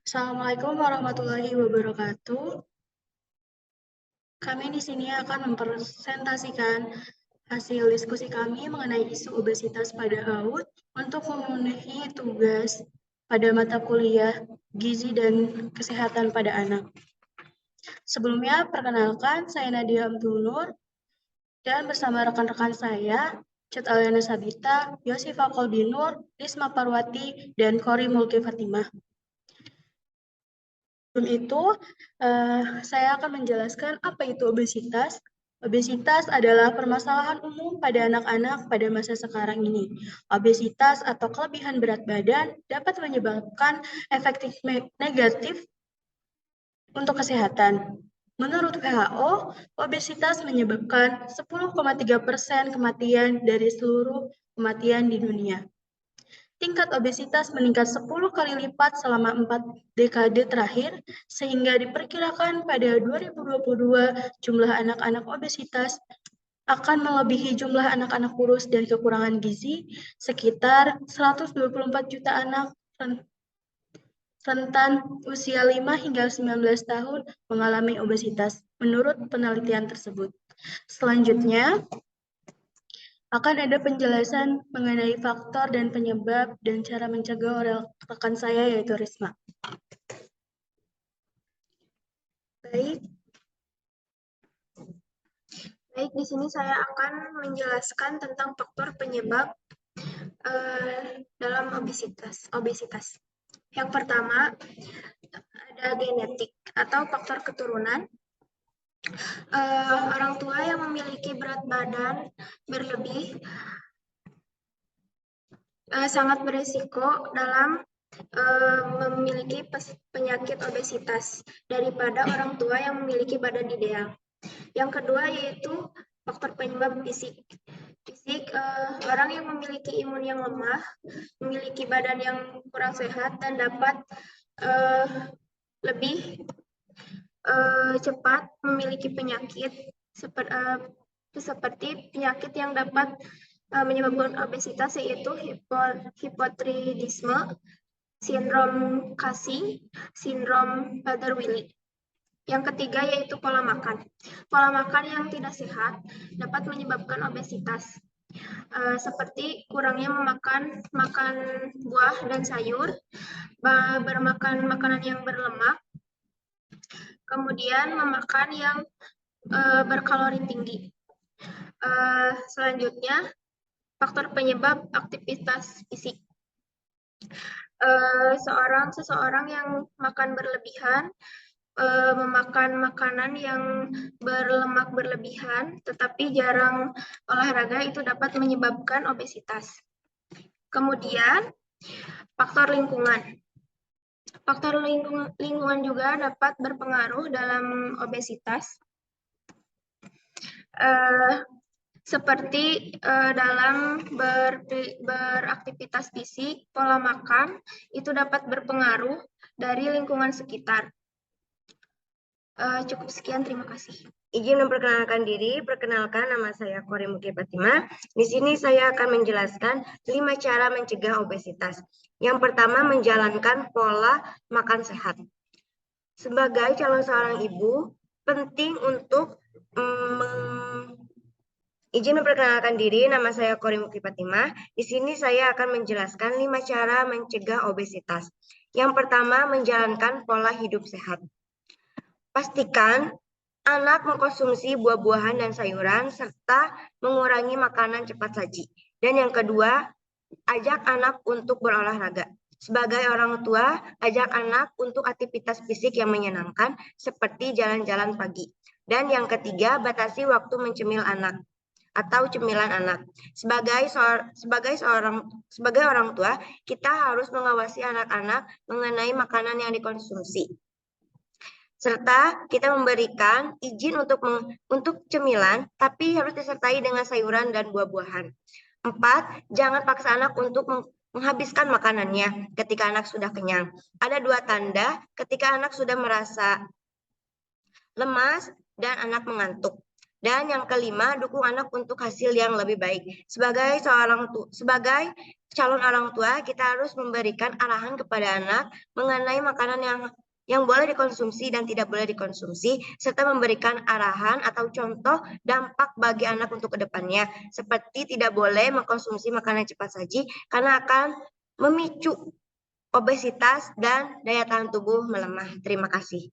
Assalamualaikum warahmatullahi wabarakatuh. Kami di sini akan mempresentasikan hasil diskusi kami mengenai isu obesitas pada PAUD untuk memenuhi tugas pada mata kuliah Gizi dan Kesehatan pada Anak. Sebelumnya, perkenalkan, saya Nadia Abdul Nur, dan bersama rekan-rekan saya, Cat Aliana Sabita, Yosifa Koldinur, Risma Parwati, dan Kori Mulki Fatimah. Sebelum itu, saya akan menjelaskan apa itu obesitas. Obesitas adalah permasalahan umum pada anak-anak pada masa sekarang ini. Obesitas atau kelebihan berat badan dapat menyebabkan efek negatif untuk kesehatan. Menurut WHO, obesitas menyebabkan 10,3% kematian dari seluruh kematian di dunia. Tingkat obesitas meningkat 10 kali lipat selama 4 dekade terakhir, sehingga diperkirakan pada 2022 jumlah anak-anak obesitas akan melebihi jumlah anak-anak kurus dan kekurangan gizi, sekitar 124 juta anak rentan usia 5 hingga 19 tahun mengalami obesitas, menurut penelitian tersebut. Selanjutnya, akan ada penjelasan mengenai faktor dan penyebab dan cara mencegah oleh rekan saya, yaitu Risma. Baik, di sini saya akan menjelaskan tentang faktor penyebab dalam obesitas. Yang pertama, ada genetik atau faktor keturunan. Orang tua yang memiliki berat badan berlebih sangat berisiko dalam memiliki penyakit obesitas daripada orang tua yang memiliki badan ideal. Yang kedua yaitu faktor penyebab fisik. Orang yang memiliki imun yang lemah, memiliki badan yang kurang sehat dan dapat lebih cepat memiliki penyakit seperti penyakit yang dapat menyebabkan obesitas, yaitu hipotiroidisme, sindrom Cushing, sindrom Prader-Willi. Yang ketiga yaitu pola makan. Pola makan yang tidak sehat dapat menyebabkan obesitas, seperti kurangnya memakan buah dan sayur, bermakan makanan yang berlemak, kemudian memakan yang berkalori tinggi. Selanjutnya, faktor penyebab aktivitas fisik. Seseorang yang makan berlebihan, memakan makanan yang berlemak berlebihan, tetapi jarang olahraga, itu dapat menyebabkan obesitas. Kemudian, faktor lingkungan. Faktor lingkungan juga dapat berpengaruh dalam obesitas, seperti dalam beraktivitas fisik, pola makan, itu dapat berpengaruh dari lingkungan sekitar. Cukup sekian, terima kasih. Izin memperkenalkan diri, perkenalkan nama saya Kori Mulki Fatimah. Di sini saya akan menjelaskan 5 cara mencegah obesitas. Yang pertama, menjalankan pola makan sehat. Sebagai calon seorang ibu, penting untuk izin memperkenalkan diri, nama saya Kori Mulki Fatimah. Di sini saya akan menjelaskan 5 cara mencegah obesitas. Yang pertama, menjalankan pola hidup sehat. Pastikan anak mengkonsumsi buah-buahan dan sayuran serta mengurangi makanan cepat saji. Dan yang kedua, ajak anak untuk berolahraga. Sebagai orang tua, ajak anak untuk aktivitas fisik yang menyenangkan seperti jalan-jalan pagi. Dan yang ketiga, batasi waktu mencemil anak atau cemilan anak. Sebagai orang tua, kita harus mengawasi anak-anak mengenai makanan yang dikonsumsi. Serta kita memberikan izin untuk cemilan, tapi harus disertai dengan sayuran dan buah-buahan. 4, jangan paksa anak untuk menghabiskan makanannya ketika anak sudah kenyang. Ada 2 tanda ketika anak sudah merasa lemas dan anak mengantuk. Dan yang kelima, dukung anak untuk hasil yang lebih baik. Sebagai calon orang tua, kita harus memberikan arahan kepada anak mengenai makanan yang boleh dikonsumsi dan tidak boleh dikonsumsi, serta memberikan arahan atau contoh dampak bagi anak untuk kedepannya, seperti tidak boleh mengkonsumsi makanan cepat saji karena akan memicu obesitas dan daya tahan tubuh melemah. Terima kasih.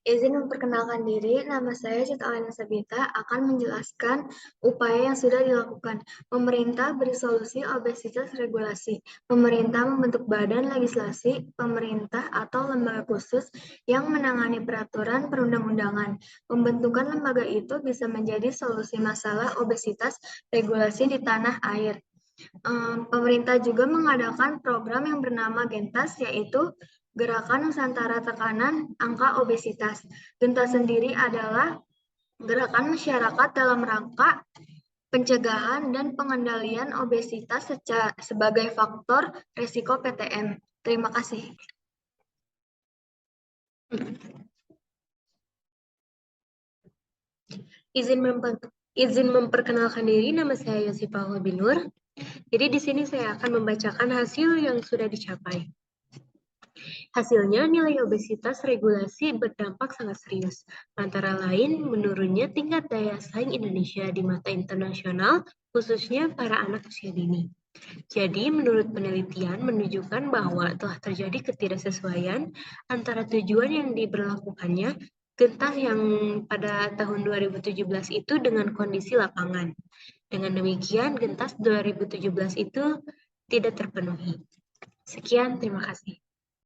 Izin memperkenalkan diri, nama saya Cita Alena Sabita akan menjelaskan upaya yang sudah dilakukan. Pemerintah beri solusi obesitas regulasi. Pemerintah membentuk badan legislasi pemerintah atau lembaga khusus yang menangani peraturan perundang-undangan. Pembentukan lembaga itu bisa menjadi solusi masalah obesitas regulasi di tanah air. Pemerintah juga mengadakan program yang bernama Gentas, yaitu Gerakan Nusantara Tekanan Angka Obesitas. Gentas sendiri adalah gerakan masyarakat dalam rangka pencegahan dan pengendalian obesitas sebagai faktor risiko PTM. Terima kasih. Izin memperkenalkan diri, nama saya Yosifah Binur. Jadi di sini saya akan membacakan hasil yang sudah dicapai. Hasilnya, nilai obesitas regulasi berdampak sangat serius. Antara lain, menurunnya tingkat daya saing Indonesia di mata internasional, khususnya para anak usia dini. Jadi, menurut penelitian menunjukkan bahwa telah terjadi ketidaksesuaian antara tujuan yang diberlakukannya Gentas yang pada tahun 2017 itu dengan kondisi lapangan. Dengan demikian, Gentas 2017 itu tidak terpenuhi. Sekian, terima kasih.